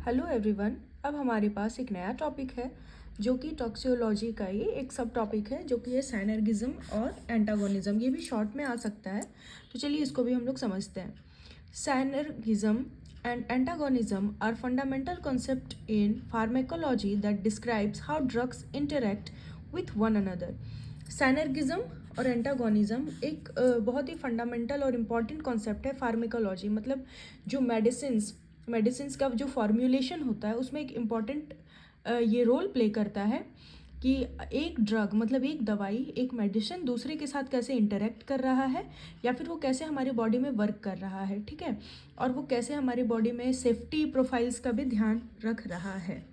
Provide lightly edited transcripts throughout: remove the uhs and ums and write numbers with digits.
Hello everyone. अब हमारे पास एक नया टॉपिक है जो कि टॉक्सियोलॉजी का ही एक सब टॉपिक है जो कि है साइनर्गिज्म और एंटागोनिज्म। ये भी शॉर्ट में आ सकता है, तो चलिए इसको भी हम लोग समझते हैं। Synergism and antagonism are fundamental concept in pharmacology that describes how drugs interact with one another. Synergism और एंटागोनिज्म एक बहुत ही फंडामेंटल और इम्पॉर्टेंट कॉन्सेप्ट है फार्मेकोलॉजी, मतलब जो मेडिसिन्स का जो फॉर्म्यूलेशन होता है उसमें एक इम्पॉर्टेंट ये रोल प्ले करता है कि एक ड्रग मतलब एक दवाई एक मेडिसिन दूसरे के साथ कैसे इंटरेक्ट कर रहा है या फिर वो कैसे हमारी बॉडी में वर्क कर रहा है, ठीक है, और वो कैसे हमारी बॉडी में सेफ्टी प्रोफाइल्स का भी ध्यान रख रहा है।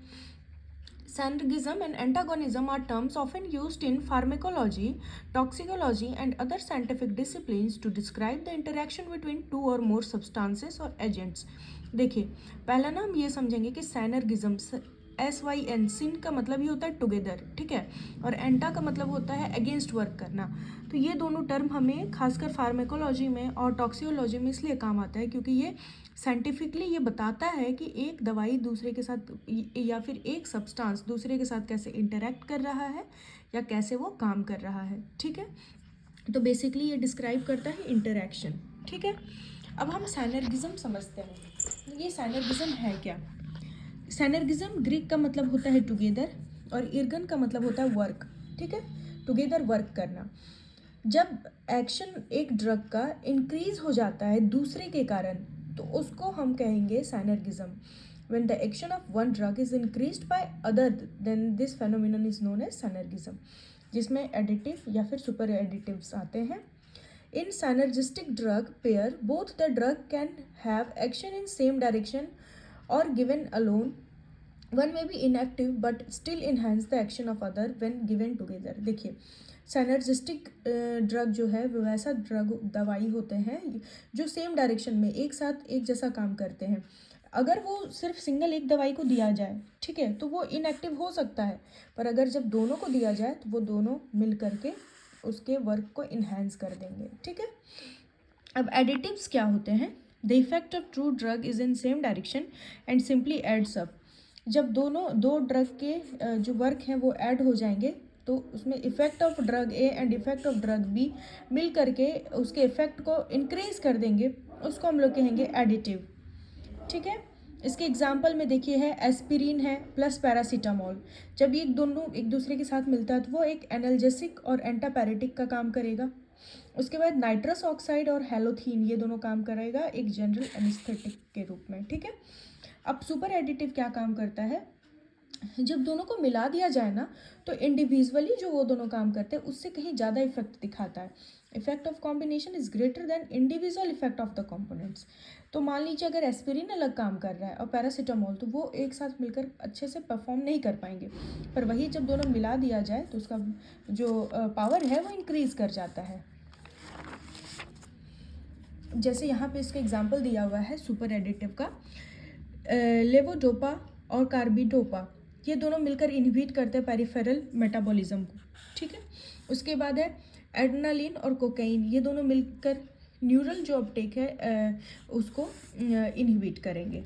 Synergism and antagonism are terms often used in pharmacology, toxicology, and other scientific disciplines to describe the interaction between two or more substances or agents. देखिए, पहला ना हम ये समझेंगे कि साइनर्गिज्म SYN सिन का मतलब ही होता है टुगेदर, ठीक है, और एंटा का मतलब होता है अगेंस्ट वर्क करना। तो ये दोनों टर्म हमें खासकर फार्मेकोलॉजी में और टॉक्सियोलॉजी में इसलिए काम आता है क्योंकि ये साइंटिफिकली ये बताता है कि एक दवाई दूसरे के साथ या फिर एक सब्सटेंस दूसरे के साथ कैसे इंटरेक्ट कर रहा है या कैसे वो काम कर रहा है, ठीक है। तो बेसिकली ये डिस्क्राइब करता है इंटरेक्शन, ठीक है। अब हम साइनर्गिज्म समझते हैं। ये साइनर्गिज्म है क्या? साइनर्गिज्म ग्रीक का मतलब होता है टुगेदर और इर्गन का मतलब होता है वर्क, ठीक है, टुगेदर वर्क करना। जब एक्शन एक ड्रग का इंक्रीज हो जाता है दूसरे के कारण तो उसको हम कहेंगे synergism. When the action of one drug is increased by other then this phenomenon is known as synergism, जिसमें एडिटिव या फिर सुपर एडिटिव्स आते हैं। In synergistic drug pair, both the drug can have action in same direction or given alone. One may be inactive but still enhance the action of other when given together. देखिए, साइनर्जिस्टिक drug जो है वो ऐसा दवाई होते हैं जो same direction में एक साथ एक जैसा काम करते हैं। अगर वो सिर्फ सिंगल एक दवाई को दिया जाए, ठीक है, तो वो इनएक्टिव हो सकता है, पर अगर जब दोनों को दिया जाए तो वो दोनों मिल करके उसके वर्क को इन्हेंस कर देंगे, ठीक है। अब एडिटिव्स क्या होते हैं? The effect of true drug is in same direction and simply adds up. जब दो ड्रग के जो वर्क हैं वो ऐड हो जाएंगे तो उसमें effect of drug A and effect of drug B मिल करके उसके इफेक्ट को इंक्रीज कर देंगे, उसको हम लोग कहेंगे एडिटिव, ठीक है। इसके एग्जाम्पल में देखिए है एस्पिरिन है प्लस पैरासीटामोल। जब ये दोनों एक दूसरे के साथ मिलता है तो वो एक एनाल्जेसिक और एंटापैरेटिक का काम करेगा। उसके बाद नाइट्रस ऑक्साइड और हेलोथीन ये दोनों काम करेगा एक जनरल एनेस्थेटिक के रूप में, ठीक है। अब सुपर एडिटिव क्या काम करता है? जब दोनों को मिला दिया जाए ना तो इंडिविजुअली जो वो दोनों काम करते हैं उससे कहीं ज़्यादा इफेक्ट दिखाता है। Effect of combination is greater than individual effect of the components. तो मान लीजिए अगर एस्पिरिन अलग काम कर रहा है और पैरासीटामोल, तो वो एक साथ मिलकर अच्छे से परफॉर्म नहीं कर पाएंगे, पर वही जब दोनों मिला दिया जाए तो उसका जो पावर है वो इंक्रीज कर जाता है। जैसे यहाँ पे इसका एग्जाम्पल दिया हुआ है सुपर एडिटिव का, लेवोडोपा और कार्बिडोपा ये दोनों मिलकर इनहिबिट करते हैं पेरिफेरल मेटाबॉलिज्म को, ठीक है। उसके बाद है एड्रेनालिन और कोकाइन, ये दोनों मिलकर न्यूरल जो अपटेक है उसको इनहिबिट करेंगे।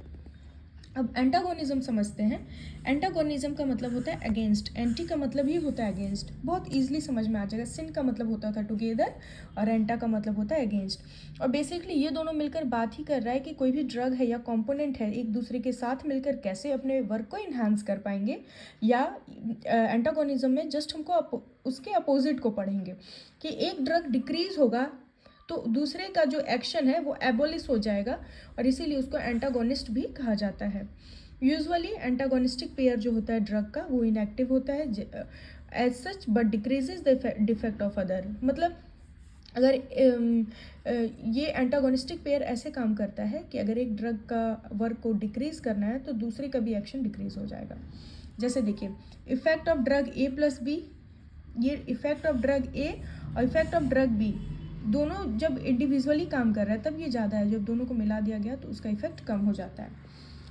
अब एंटागोनिज्म समझते हैं। एंटागोनिज्म का मतलब होता है अगेंस्ट, एंटी का मतलब ही होता है अगेंस्ट, बहुत ईजिली समझ में आ जाएगा। सिन का मतलब होता था टुगेदर और एंटा का मतलब होता है अगेंस्ट। और बेसिकली ये दोनों मिलकर बात ही कर रहा है कि कोई भी ड्रग है या कॉम्पोनेंट है एक दूसरे के साथ मिलकर कैसे अपने वर्क को इन्हांस कर पाएंगे, या एंटागोनिज्म में जस्ट हमको उसके अपोजिट को पढ़ेंगे कि एक ड्रग डिक्रीज होगा तो दूसरे का जो एक्शन है वो एबोलिश हो जाएगा और इसीलिए उसको एंटागोनिस्ट भी कहा जाता है। यूजुअली एंटागोनिस्टिक पेयर जो होता है ड्रग का वो इनएक्टिव होता है as such but decreases the defect of other. मतलब अगर ये एंटागोनिस्टिक पेयर ऐसे काम करता है कि अगर एक ड्रग का वर्क को डिक्रीज करना है तो दूसरे का भी एक्शन डिक्रीज हो जाएगा। जैसे देखिए effect of drug A plus B, ये इफेक्ट ऑफ ड्रग ए और इफेक्ट ऑफ ड्रग बी दोनों जब इंडिविजुअली काम कर रहा है तब ये ज़्यादा है, जब दोनों को मिला दिया गया तो उसका इफेक्ट कम हो जाता है।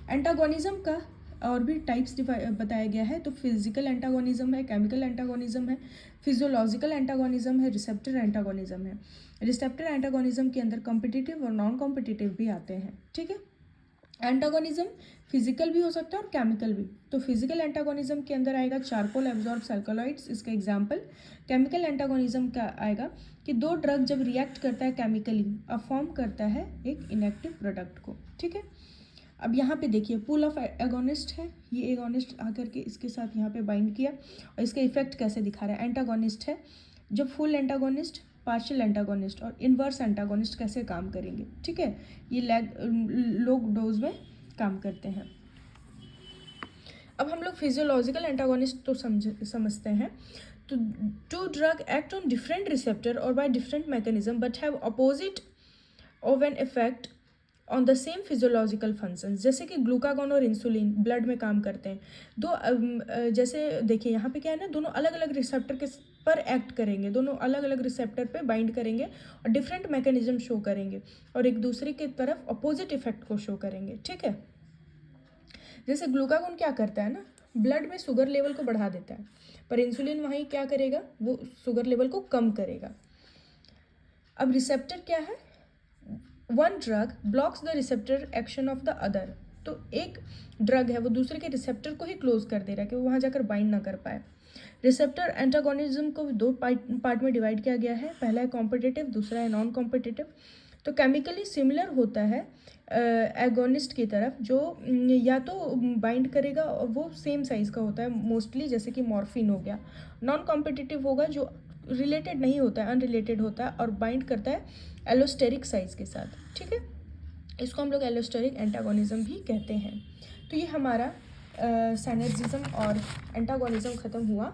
एंटागोनिज्म का और भी टाइप्स बताया गया है, तो फिजिकल एंटागोनिज्म है, केमिकल एंटागोनिज्म है, फिजियोलॉजिकल एंटागोनिज्म है, रिसेप्टर एंटागोनिज्म है। रिसेप्टर एंटागोनिज्म के अंदर कॉम्पिटिटिव और नॉन कॉम्पिटिटिव भी आते हैं, ठीक है। एंटागोनिज्म फिजिकल भी हो सकता है और केमिकल भी। तो फिजिकल एंटागोनिज्म के अंदर आएगा चारकोल एब्जॉर्ब्स अल्कलॉइड्स, इसका एग्जांपल। केमिकल एंटागोनिज्म का आएगा कि दो ड्रग जब रिएक्ट करता है केमिकली, अब फॉर्म करता है एक इनएक्टिव प्रोडक्ट को, ठीक है। अब यहाँ पे देखिए पूल ऑफ एगोनिस्ट है, ये एगोनिस्ट आकर के इसके साथ यहाँ पे बाइंड किया और इसका इफेक्ट कैसे दिखा रहा है। एंटागोनिस्ट है, जब फुल एंटागोनिस्ट, पार्शियल एंटागोनिस्ट और इन्वर्स एंटागोनिस्ट कैसे काम करेंगे, ठीक है। ये लो डोज में काम करते हैं। अब हम लोग फिजियोलॉजिकल एंटागोनिस्ट तो समझते हैं। तो two drug act on different receptor और by different mechanism but have opposite of an effect on the same physiological functions, जैसे कि ग्लूकागोन और इंसुलिन ब्लड में काम करते हैं। जैसे देखिए यहाँ पे क्या है ना, दोनों अलग अलग रिसेप्टर के पर एक्ट करेंगे, दोनों अलग अलग रिसेप्टर पे बाइंड करेंगे और डिफरेंट मैकेनिज्म शो करेंगे और एक दूसरे की तरफ अपोजिट इफेक्ट को शो करेंगे, ठीक है। जैसे ग्लूकागोन क्या करता है ना, ब्लड में शुगर लेवल को बढ़ा देता है, पर इंसुलिन वहीं क्या करेगा, वो शुगर लेवल को कम करेगा। अब रिसेप्टर क्या है, one drug blocks the receptor action of the other. तो एक ड्रग है वो दूसरे के रिसेप्टर को ही क्लोज कर दे रहा है कि वो वहाँ जाकर बाइंड ना कर पाए। रिसेप्टर एंटागोनिज्म को दो पार्ट में डिवाइड किया गया है, पहला है कॉम्पिटिटिव, दूसरा है नॉन कॉम्पिटिटिव। तो केमिकली सिमिलर होता है एगोनिस्ट की तरफ, जो या तो बाइंड करेगा और वो सेम साइज़ का होता है मोस्टली, जैसे कि मॉर्फिन हो गया। नॉन कॉम्पिटिटिव होगा जो रिलेटेड नहीं होता है, अनरिलेटेड होता है और बाइंड करता है एलोस्टेरिक साइज़ के साथ, ठीक है। इसको हम लोग एलोस्टेरिक एंटागोनिज्म भी कहते हैं। तो ये हमारा सिनर्जिज्म और एंटागोनिज्म ख़त्म हुआ।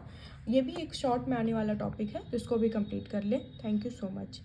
ये भी एक शॉर्ट में आने वाला टॉपिक है, तो इसको भी कंप्लीट कर ले। Thank you so much.